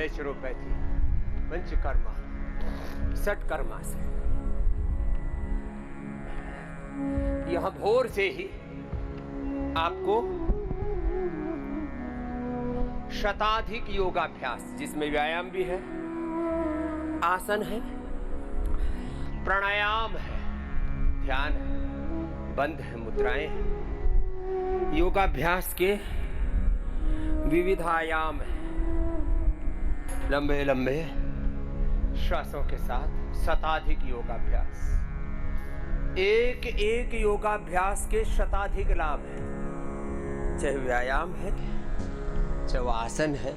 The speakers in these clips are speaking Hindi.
नेचुरोपैथी, पंचकर्मा, षटकर्मा से यहां भोर से ही आपको शताधिक योगाभ्यास, जिसमें व्यायाम भी है, आसन है, प्राणायाम है, ध्यान है, बंध है, मुद्राएं हैं, योगाभ्यास के विविध आयाम है। लंबे लंबे श्वासों के साथ शताधिक योगाभ्यास, एक एक योगाभ्यास के शताधिक लाभ है। चाहे व्यायाम है, चाहे वो आसन है,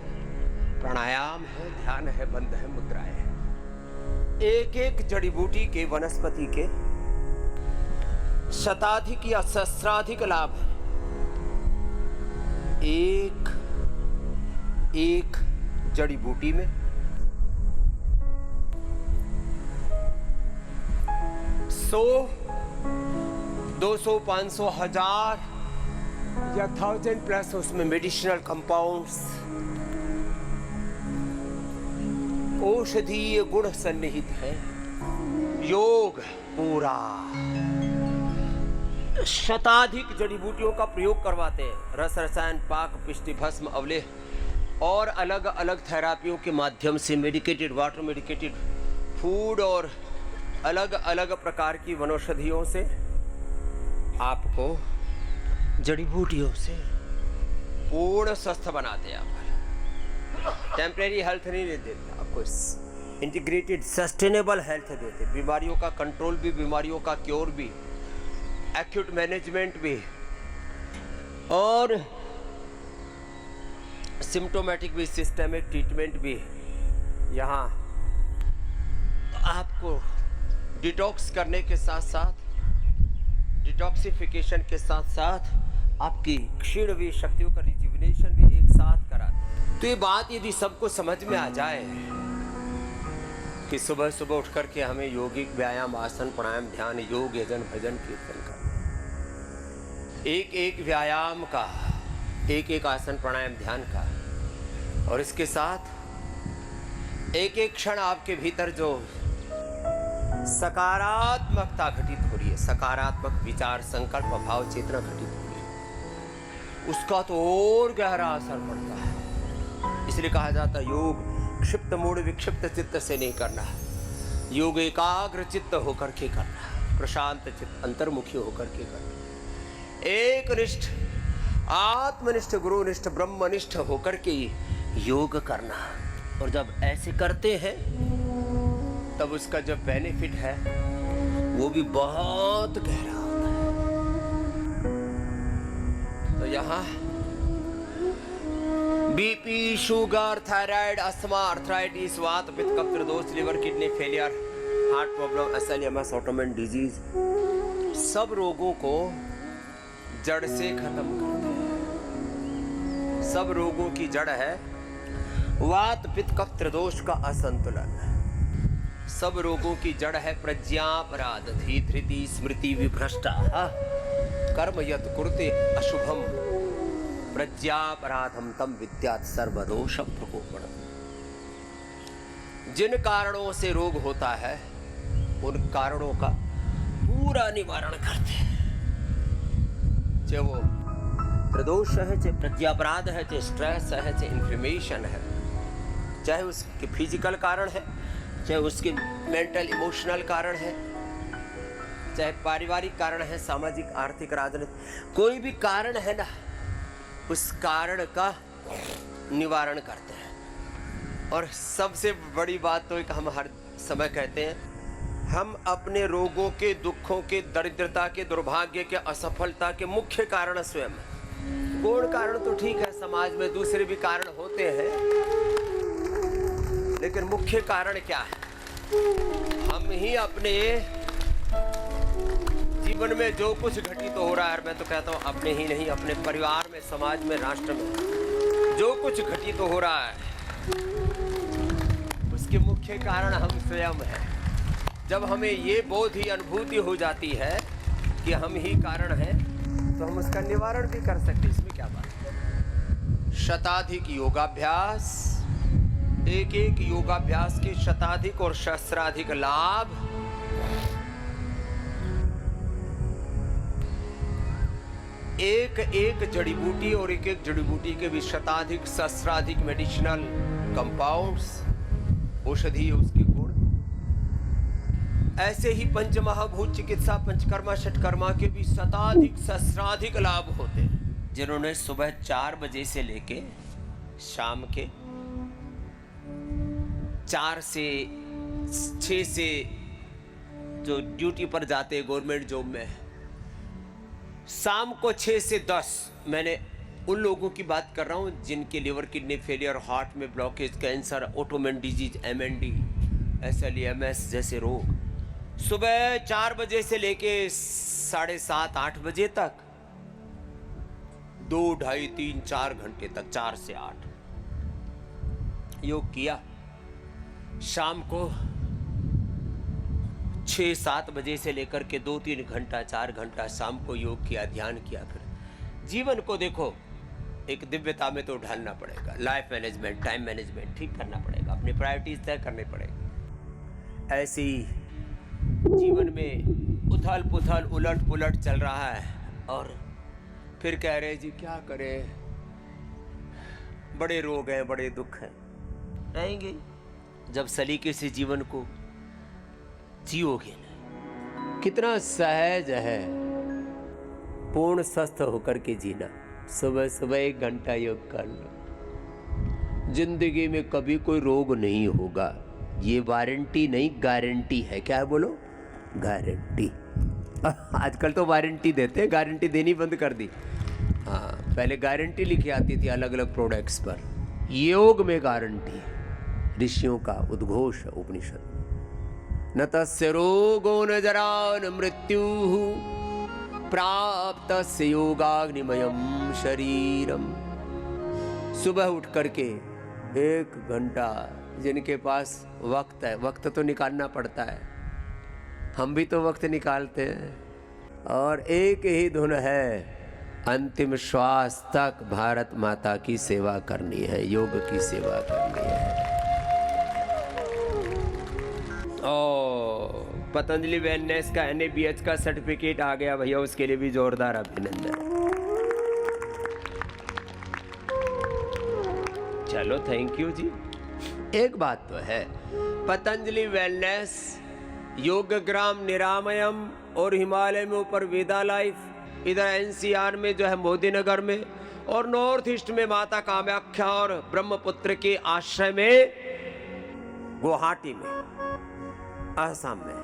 प्राणायाम है, ध्यान है, बंध है, मुद्राएं है, एक एक जड़ी बूटी के, वनस्पति के शताधिक या सहस्राधिक लाभ है। एक एक जड़ी बूटी में 100, 200, 500, 1000 या 1000 प्लस उसमें मेडिसिनल कंपाउंड्स, औषधीय गुण सन्निहित है। योग पूरा शताधिक जड़ी बूटियों का प्रयोग करवाते हैं। रस, रसायन, पाक, पिष्टि, भस्म, अवलेह और अलग अलग थेरापियों के माध्यम से, मेडिकेटेड वाटर, मेडिकेटेड फूड और अलग अलग प्रकार की वनौषधियों से आपको जड़ी बूटियों से पूर्ण स्वस्थ बनाते हैं। आप टेम्परेरी हेल्थ नहीं देते, आपको इंटीग्रेटेड सस्टेनेबल हेल्थ देते। बीमारियों का कंट्रोल भी, बीमारियों का क्योर भी, एक्यूट मैनेजमेंट भी और सिम्टोमेटिक भी, सिस्टेमिक ट्रीटमेंट भी। यहाँ आपको डिटॉक्स करने के साथ साथ, डिटॉक्सिफिकेशन के साथ साथ आपकी क्षीण हुई शक्तियों का रिजुविनेशन भी एक साथ कराते। तो ये बात यदि सबको समझ में आ जाए कि सुबह सुबह उठ करके हमें यौगिक व्यायाम, आसन, प्राणायाम, ध्यान, योग, यजन, भजन, कीर्तन करना, एक एक व्यायाम का, एक एक आसन, प्राणायाम, ध्यान का, और इसके साथ एक एक क्षण आपके भीतर जो सकारात्मकता घटित हो रही है, सकारात्मक विचार, संकल्प, भाव, चेतना घटित हो रही है, उसका तो और गहरा असर पड़ता है। इसलिए कहा जाता है योग क्षिप्त मूड विक्षिप्त चित्त से नहीं करना, योग एकाग्र चित्त होकर के करना, प्रशांत चित्त अंतर्मुखी होकर के करना, एक निष्ठ, आत्मनिष्ठ, गुरुनिष्ठ, ब्रह्मनिष्ठ होकर के योग करना। और जब ऐसे करते हैं तब उसका जो बेनिफिट है वो भी बहुत गहरा होता है। तो यहाँ BP, sugar, thyroid, asthma, arthritis, वात, पित्त, कफ, त्रिदोष, liver, kidney failure, heart problem, SLMS, autoimmune disease, सब रोगों को जड़ से खत्म करते हैं। सब रोगों की जड़ है वात, पित्त, कफ, त्रिदोष का असंतुलन। सब रोगों की जड़ है प्रज्ञापराध, धृति, स्मृति विभ्रष्टा, कर्म यत् कुरुते अशुभम प्रज्ञापराधम तम विद्यात् सर्वदोष प्रकोपणम्। जिन कारणों से रोग होता है उन कारणों का पूरा निवारण करते हैं। चाहे वो प्रदोष है, चाहे प्रज्ञापराध है, चाहे स्ट्रेस है, चाहे इन्फ्लेमेशन है, चाहे उसके फिजिकल कारण है, चाहे उसके मेंटल इमोशनल कारण है, चाहे पारिवारिक कारण है, सामाजिक, आर्थिक, राजनीतिक, कोई भी कारण है ना, उस कारण का निवारण करते हैं। और सबसे बड़ी बात तो एक हम हर समय कहते हैं, हम अपने रोगों के, दुखों के, दरिद्रता के, दुर्भाग्य के, असफलता के मुख्य कारण स्वयं हैं। गौण कारण तो ठीक है, समाज में दूसरे भी कारण होते हैं, लेकिन मुख्य कारण क्या है? हम ही अपने जीवन में जो कुछ घटित हो रहा है, मैं तो कहता हूँ अपने ही नहीं, अपने परिवार में, समाज में, राष्ट्र में जो कुछ घटित हो रहा है उसके मुख्य कारण हम स्वयं हैं। जब हमें ये बोध ही, अनुभूति हो जाती है कि हम ही कारण हैं, तो हम उसका निवारण भी कर सकते। इसमें क्या बात है? शताधिक योगाभ्यास, एक एक योगाभ्यास के शताधिक और सहस्राधिक लाभ एक एक जड़ी बूटी और एक एक जड़ी बूटी के भी शताधिक सहस्राधिक मेडिसिनल कंपाउंड्स, औषधि उसके गुण, ऐसे ही पंच महाभूत चिकित्सा पंचकर्मा षटकर्मा के भी शताधिक सहस्राधिक लाभ होते हैं। जिन्होंने सुबह 4 बजे से लेके शाम के 4 से 6 से जो ड्यूटी पर जाते हैं गवर्नमेंट जॉब में, शाम को 6 से 10, मैंने उन लोगों की बात कर रहा हूँ जिनके लिवर किडनी फेलियर, हार्ट में blockage, cancer, autoimmune disease, MND, SLEMS जैसे रोग, सुबह 4 बजे से लेके 7:30 8 बजे तक 2 2.5 3 4 घंटे तक, 4 से 8 योग किया। शाम को 6 7 बजे से लेकर के 2 3 घंटा 4 घंटा शाम को योग किया, ध्यान किया। फिर जीवन को देखो एक दिव्यता में तो ढालना पड़ेगा, लाइफ मैनेजमेंट, टाइम मैनेजमेंट ठीक करना पड़ेगा, अपनी प्रायोरिटीज तय करने पड़ेगी। ऐसे ही जीवन में उथल पुथल उलट पुलट चल रहा है और फिर कह रहे जी क्या करें, बड़े रोग हैं, बड़े दुख हैं, रहेंगे। जब सलीके से जीवन को जियोगे ना, कितना सहज है पूर्ण स्वस्थ होकर के जीना। सुबह सुबह 1 घंटा योग कर लो, जिंदगी में कभी कोई रोग नहीं होगा। ये वारंटी नहीं गारंटी है। क्या है बोलो? गारंटी। आजकल तो वारंटी देते हैं, गारंटी देनी बंद कर दी। हाँ, पहले गारंटी लिखी आती थी अलग अलग प्रोडक्ट्स पर, योग में गारंटी है। ऋषियों का उद्घोष है उपनिषद। न तस्य रोगो न जरा न मृत्यु प्राप्तस्य योगाग्निमयम् शरीरम। सुबह उठ करके 1 घंटा, जिनके पास वक्त है, वक्त तो निकालना पड़ता है, हम भी तो वक्त निकालते हैं, और एक ही धुन है, अंतिम श्वास तक भारत माता की सेवा करनी है, योग की सेवा करनी है। ओ पतंजलि वेलनेस का NABH का सर्टिफिकेट आ गया भैया, उसके लिए भी जोरदार अभिनंदन। चलो थैंक यू जी। एक बात तो है, पतंजलि वेलनेस, योगग्राम निरामयम और हिमालय में ऊपर वेदा लाइफ, इधर NCR में जो है मोदी नगर में, और नॉर्थ ईस्ट में माता कामाख्या और ब्रह्मपुत्र के आश्रय में गुवाहाटी में, असम में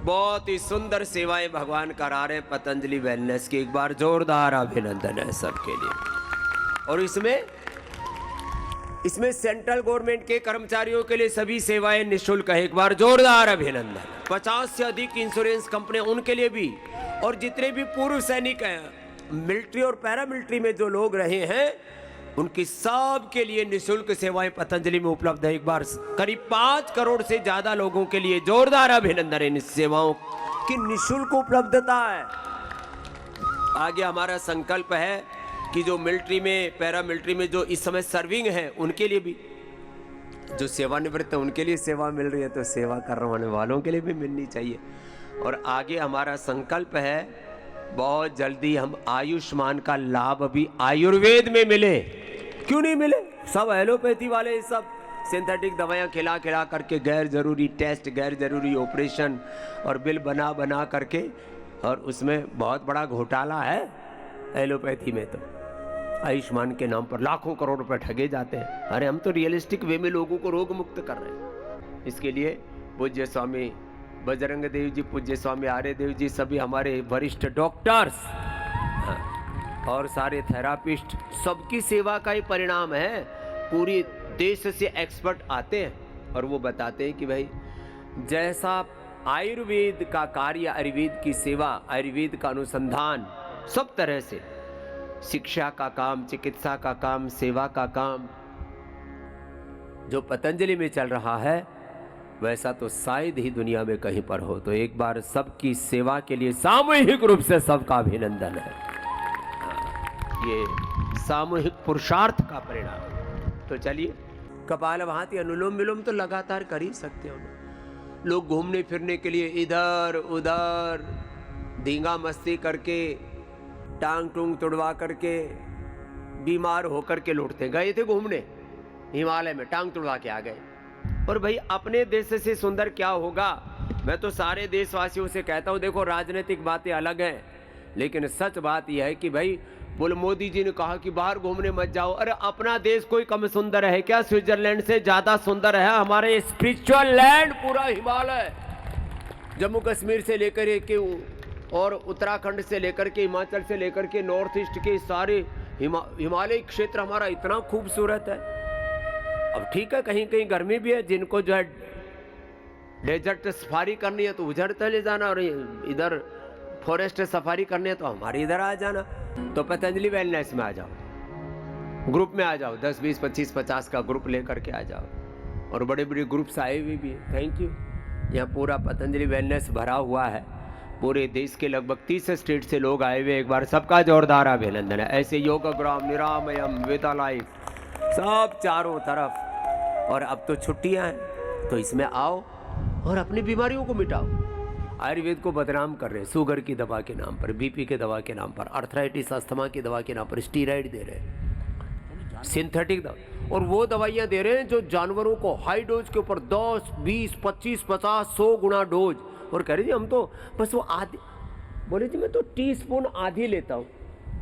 बहुत ही सुंदर सेवाएं भगवान करा रहे हैं पतंजलि वेलनेस की। एक बार जोरदार अभिनंदन है सबके लिए। और इसमें सेंट्रल गवर्नमेंट के कर्मचारियों के लिए सभी सेवाएं निःशुल्क है। एक बार जोरदार अभिनंदन। 50 से अधिक इंश्योरेंस कंपनी, उनके लिए भी, और जितने भी पूर्व सैनिक हैं, मिलिट्री और पैरामिलिट्री में जो लोग रहे हैं, उनकी सब के लिए निःशुल्क सेवाएं पतंजलि में उपलब्ध है। एक बार करीब 5 करोड़ से ज्यादा लोगों के लिए जोरदार अभिनंदन है इन सेवाओं की निःशुल्क उपलब्धता है। आगे हमारा संकल्प है कि जो मिलिट्री में, पैरामिलिट्री में जो इस समय सर्विंग है, उनके लिए भी, जो सेवानिवृत्त है उनके लिए सेवा मिल रही है, तो सेवा करने वालों के लिए भी मिलनी चाहिए। और आगे हमारा संकल्प है बहुत जल्दी हम आयुष्मान का लाभ भी आयुर्वेद में मिले। क्यों नहीं मिले? सब एलोपैथी वाले सब सिंथेटिक दवाइयाँ खिला खिला करके, गैर जरूरी टेस्ट, गैर जरूरी ऑपरेशन और बिल बना बना करके, और उसमें बहुत बड़ा घोटाला है एलोपैथी में। तो आयुष्मान के नाम पर लाखों करोड़ रुपए ठगे जाते हैं। अरे हम तो रियलिस्टिक वे में लोगों को रोग मुक्त कर रहे हैं। इसके लिए पूज्य स्वामी बजरंग देव जी, पूज्य स्वामी आर्य देव जी, सभी हमारे वरिष्ठ डॉक्टर्स और सारे थेरापिस्ट, सबकी सेवा का ही परिणाम है। पूरी देश से एक्सपर्ट आते हैं और वो बताते हैं कि भाई जैसा आयुर्वेद का कार्य, आयुर्वेद की सेवा, आयुर्वेद का अनुसंधान, सब तरह से शिक्षा का काम, चिकित्सा का काम, सेवा का काम जो पतंजलि में चल रहा है, वैसा तो शायद ही दुनिया में कहीं पर हो। तो एक बार सबकी सेवा के लिए सामूहिक रूप से सबका अभिनंदन है। ये सामूहिक पुरुषार्थ का परिणाम। तो चलिए कपालभाति, अनुलोम विलोम तो लगातार कर ही सकते हो। लोग घूमने फिरने के लिए इधर उधर धींगा मस्ती करके, टांग टूंग तुड़वा करके, बीमार होकर के लौटते। गए थे घूमने हिमालय में, टांग तुड़वा के आ गए। और भाई अपने देश से सुंदर क्या होगा। मैं तो सारे देशवासियों से कहता हूं, देखो राजनीतिक बातें अलग हैं, लेकिन सच बात यह है कि भाई बोले मोदी जी ने कहा कि बाहर घूमने मत जाओ। अरे अपना देश कोई कम सुंदर है क्या? स्विट्जरलैंड से ज्यादा सुंदर है हमारे स्पिरिचुअल लैंड, पूरा हिमालय, जम्मू कश्मीर से लेकर के और उत्तराखंड से लेकर के, हिमाचल से लेकर के, नॉर्थ ईस्ट के सारे हिमालय क्षेत्र हमारा इतना खूबसूरत है। अब ठीक है कहीं कहीं गर्मी भी है, जिनको जो है डेजर्ट सफारी करनी है तो उधर चले जाना, और इधर फॉरेस्ट सफारी करनी है तो हमारे इधर आ जाना। तो पतंजलि वेलनेस में आ जाओ, ग्रुप में आ जाओ, 10 20 25 50 का ग्रुप लेकर के आ जाओ। और बड़े बड़े ग्रुप्स आए हुए भी हैं। Thank you. यहाँ पूरा पतंजलि वेलनेस भरा हुआ है, पूरे देश के लगभग 30 स्टेट से लोग आए हुए। एक बार सबका जोरदार अभिनंदन है। ऐसे योगग्राम, निरामयम, विद्यालय सब चारों तरफ। और अब तो छुट्टियां हैं तो इसमें आओ और अपनी बीमारियों को मिटाओ। आयुर्वेद को बदनाम कर रहे हैं, शुगर की दवा के नाम पर, बीपी के दवा के नाम पर, अर्थराइटिस अस्थमा की दवा के नाम पर स्टीरॉइड दे रहे हैं, सिंथेटिक दवा। और वो दवाइयाँ दे रहे हैं जो जानवरों को हाई डोज के ऊपर 10 20 25 50 100 गुना डोज। और कह रहे जी हम तो बस वो आधी, बोले जी मैं तो टीस्पून आधी लेता हूँ।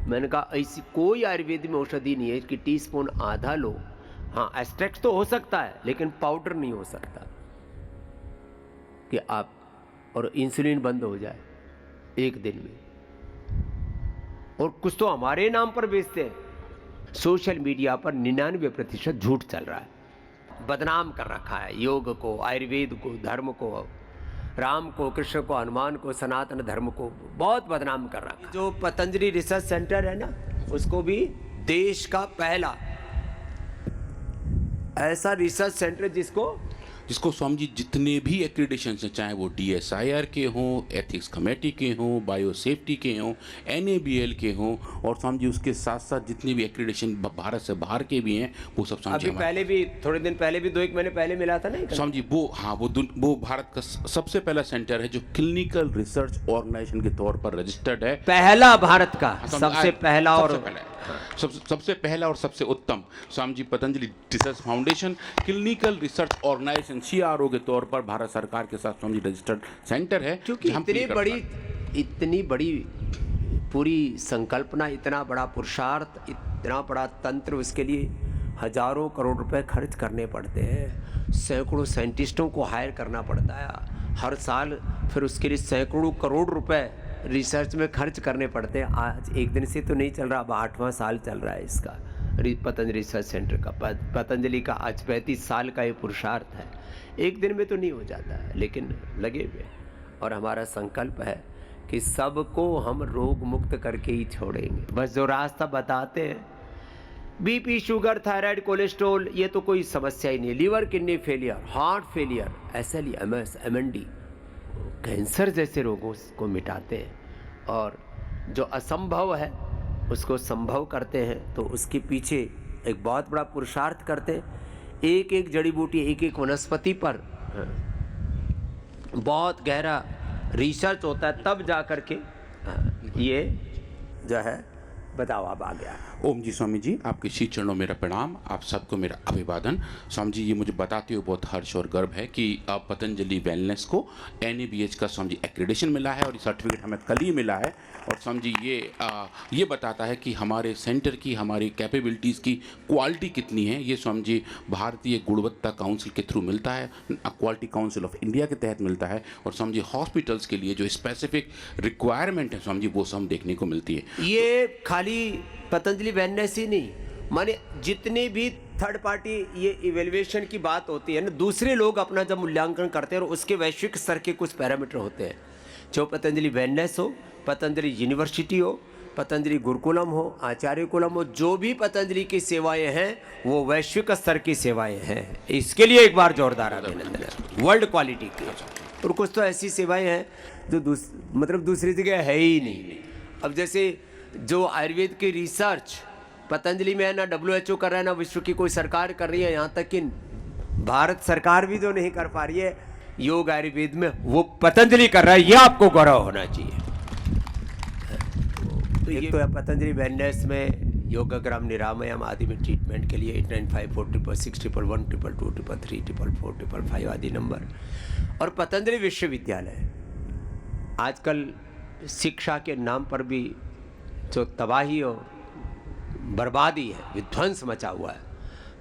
मैंने कहा ऐसी कोई आयुर्वेद में औषधि नहीं है कि टीस्पून आधा लो। हाँ एक्सट्रैक्ट तो हो सकता है लेकिन पाउडर नहीं हो सकता कि आप, और इंसुलिन बंद हो जाए एक दिन में। और कुछ तो हमारे नाम पर बेचते हैं। सोशल मीडिया पर 99% झूठ चल रहा है, बदनाम कर रखा है योग को, आयुर्वेद को, धर्म को, राम को, कृष्ण को, हनुमान को, सनातन धर्म को बहुत बदनाम कर रखा है। जो पतंजलि रिसर्च सेंटर है ना, उसको भी देश का पहला ऐसा रिसर्च सेंटर जिसको स्वामी जी जितने भी एक्रीडेशन हैं, चाहे वो DSIR के हों, एथिक्स कमेटी के हों, बायो सेफ्टी के हों, NABL के हों, और स्वामी जी उसके साथ साथ जितने भी एक्रीडेशन भारत से बाहर के भी हैं वो सब स्वामी जी पहले भी थोड़े दिन पहले भी 2-1 महीने पहले मिला था ना स्वामी जी। वो हाँ वो भारत का सबसे पहला सेंटर है जो क्लिनिकल रिसर्च ऑर्गेनाइजेशन के तौर पर रजिस्टर्ड है। पहला भारत का सबसे पहला और सबसे पहला और सबसे उत्तम Swami ji Patanjali research foundation clinical research organisation CRO के तौर पर भारत सरकार के साथ स्वामी जी रजिस्टर्ड सेंटर है। क्योंकि इतनी बड़ी पूरी संकल्पना, इतना बड़ा पुरुषार्थ, इतना बड़ा तंत्र, उसके लिए हजारों करोड़ रुपए खर्च करने पड़ते हैं, सैकड़ों साइंटिस्टों को हायर करना पड़ता है हर साल, फिर उसके लिए सैकड़ों करोड़ रुपए रिसर्च में खर्च करने पड़ते हैं। आज एक दिन से तो नहीं चल रहा, अब 8वां साल चल रहा है इसका पतंजलि रिसर्च सेंटर का। पतंजलि का आज 35 साल का ये पुरुषार्थ है। एक दिन में तो नहीं हो जाता है, लेकिन लगे हुए। और हमारा संकल्प है कि सबको हम रोग मुक्त करके ही छोड़ेंगे। बस जो रास्ता बताते हैं, BP, शुगर, थायराइड, कोलेस्ट्रोल, ये तो कोई समस्या ही नहीं है। Liver kidney failure, heart failure, SLE, MS, MND, cancer जैसे रोगों को मिटाते हैं। और जो असंभव है उसको संभव करते हैं। तो उसके पीछे एक बहुत बड़ा पुरुषार्थ करते हैं। एक एक जड़ी बूटी, एक एक वनस्पति पर बहुत गहरा रिसर्च होता है, तब जा कर के ये जो है बताओ अब आ गया। ओम जी स्वामी जी, आपके श्री चरणों में मेरा प्रणाम, आप सबको मेरा अभिवादन। स्वामी जी ये मुझे बताते हुए बहुत हर्ष और गर्व है कि आप पतंजलि वेलनेस को NABH का स्वामी जी एक्रेडिशन मिला है, और ये सर्टिफिकेट हमें कल ही मिला है। और स्वामी जी ये बताता है कि हमारे सेंटर की, हमारी कैपेबिलिटीज़ की क्वालिटी कितनी है। ये स्वामी जी भारतीय गुणवत्ता काउंसिल के थ्रू मिलता है, क्वालिटी काउंसिल ऑफ इंडिया के तहत मिलता है। और स्वामी जी हॉस्पिटल्स के लिए जो स्पेसिफिक रिक्वायरमेंट है स्वामी जी वो सब देखने को मिलती है। ये खाली पतंजलि वेलनेस ही नहीं, माने जितने भी थर्ड पार्टी ये इवेल्युएशन की बात होती है ना, दूसरे लोग अपना जब मूल्यांकन करते हैं और उसके वैश्विक स्तर के कुछ पैरामीटर होते हैं। जो पतंजलि वेलनेस हो, पतंजलि यूनिवर्सिटी हो, पतंजली गुरुकुलम हो, आचार्य कुलम हो, जो भी पतंजलि की सेवाएं हैं वो वैश्विक स्तर की सेवाएं हैं। इसके लिए एक बार जोरदार अभिनंदन है, वर्ल्ड क्वालिटी की। और कुछ तो ऐसी सेवाएं हैं जो मतलब दूसरी जगह है ही नहीं। अब जैसे जो आयुर्वेद की रिसर्च पतंजलि में है ना WHO कर रहा है, ना विश्व की कोई सरकार कर रही है, यहाँ तक कि भारत सरकार भी जो नहीं कर पा रही है योग आयुर्वेद में, वो पतंजलि कर रहा है। ये आपको गौरव होना चाहिए। तो एक तो पतंजलि वेलनेस में योगाग्राम निरामयम आदि में ट्रीटमेंट के लिए 895466112222334455 आदि नंबर। और पतंजलि विश्वविद्यालय आजकल शिक्षा के नाम पर भी जो तबाही और बर्बादी है, विध्वंस मचा हुआ है।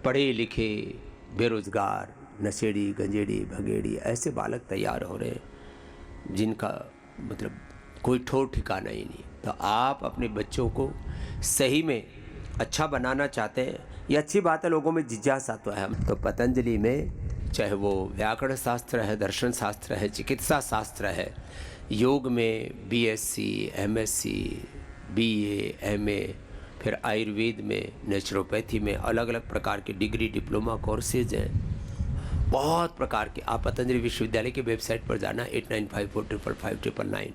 पढ़े लिखे बेरोजगार, नशेड़ी, गंजेड़ी, भगेड़ी ऐसे बालक तैयार हो रहे हैं जिनका मतलब कोई ठोर ठिकाना ही नहीं। तो आप अपने बच्चों को सही में अच्छा बनाना चाहते हैं, ये अच्छी बात है, लोगों में जिज्ञासा तो है। तो पतंजलि में चाहे वो व्याकरण शास्त्र है, दर्शन शास्त्र है, चिकित्सा शास्त्र है, योग में BSc, MSc, BA, MA, फिर आयुर्वेद में, नेचुरोपैथी में अलग अलग प्रकार के डिग्री डिप्लोमा कोर्सेज हैं, बहुत प्रकार के। आप पतंजलि विश्वविद्यालय की वेबसाइट पर जाना 8954555599,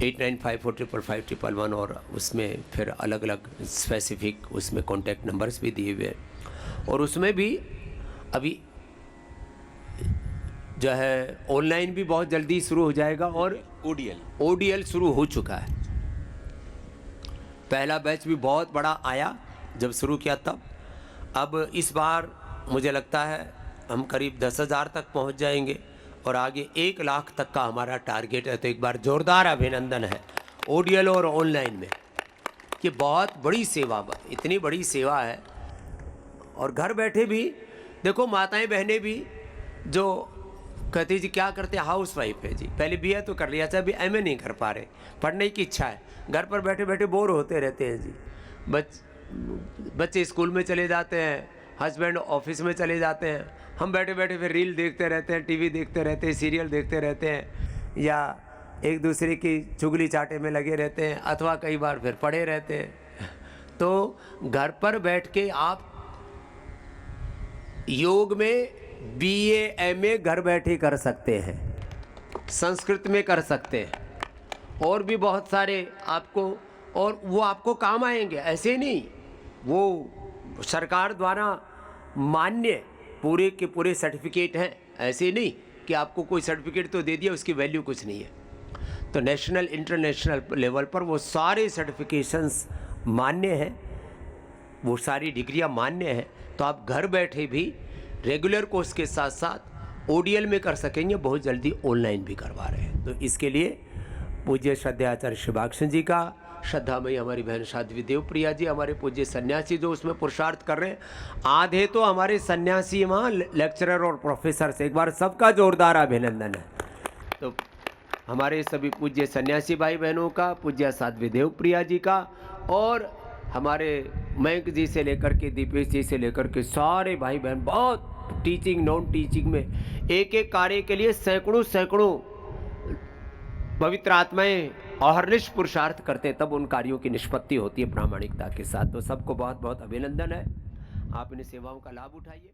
8954555511 और उसमें फिर अलग अलग स्पेसिफिक उसमें कॉन्टैक्ट नंबर्स भी दिए हुए हैं। और उसमें भी अभी जो है ऑनलाइन भी बहुत जल्दी शुरू हो जाएगा और ODL शुरू हो चुका है। पहला बैच भी बहुत बड़ा आया जब शुरू किया तब। अब इस बार मुझे लगता है हम करीब 10,000 तक पहुंच जाएंगे और आगे 1 लाख तक का हमारा टारगेट है। तो एक बार जोरदार अभिनंदन है ODL और ऑनलाइन में। ये बहुत बड़ी सेवा, इतनी बड़ी सेवा है। और घर बैठे भी देखो, माताएं बहनें भी जो कहती जी क्या करते, हाउस वाइफ है जी, पहले BA तो कर लिया, अच्छा अभी MA नहीं कर पा रहे, पढ़ने की इच्छा है, घर पर बैठे बैठे बोर होते रहते हैं जी। बच्चे स्कूल में चले जाते हैं, हस्बैंड ऑफिस में चले जाते हैं, हम बैठे बैठे फिर रील देखते रहते हैं, TV देखते रहते हैं, सीरियल देखते रहते हैं, या एक दूसरे की चुगली चाटे में लगे रहते हैं, अथवा कई बार फिर पड़े रहते हैं। तो घर पर बैठ के आप योग में BA MA घर बैठे कर सकते हैं, संस्कृत में कर सकते हैं, और भी बहुत सारे आपको, और वो आपको काम आएंगे। ऐसे नहीं, वो सरकार द्वारा मान्य पूरे के पूरे सर्टिफिकेट हैं, ऐसे नहीं कि आपको कोई सर्टिफिकेट तो दे दिया उसकी वैल्यू कुछ नहीं है। तो नेशनल इंटरनेशनल लेवल पर वो सारे सर्टिफिकेशंस मान्य हैं, वो सारी डिग्रियां मान्य हैं। तो आप घर बैठे भी रेगुलर कोर्स के साथ साथ ODL में कर सकेंगे, बहुत जल्दी ऑनलाइन भी करवा रहे हैं। तो इसके लिए पूज्य श्रद्धेय आचार्य शिवाक्षण जी का, श्रद्धामयी हमारी बहन साध्वी देवप्रिया जी, हमारे पूज्य सन्यासी जो उसमें पुरुषार्थ कर रहे हैं, आधे तो हमारे सन्यासी वहाँ लेक्चरर और प्रोफेसर से, एक बार सबका जोरदार अभिनंदन है। तो हमारे सभी पूज्य सन्यासी भाई बहनों का, पूज्य साध्वी देवप्रिया जी का, और हमारे मयंक जी से लेकर के दीपेश जी से लेकर के सारे भाई बहन, बहुत टीचिंग नॉन टीचिंग में एक एक कार्य के लिए सैकड़ों पवित्र आत्माएं अहर्निश पुरुषार्थ करते, तब उन कार्यों की निष्पत्ति होती है प्रामाणिकता के साथ। तो सबको बहुत बहुत अभिनंदन है, आप इन सेवाओं का लाभ उठाइए।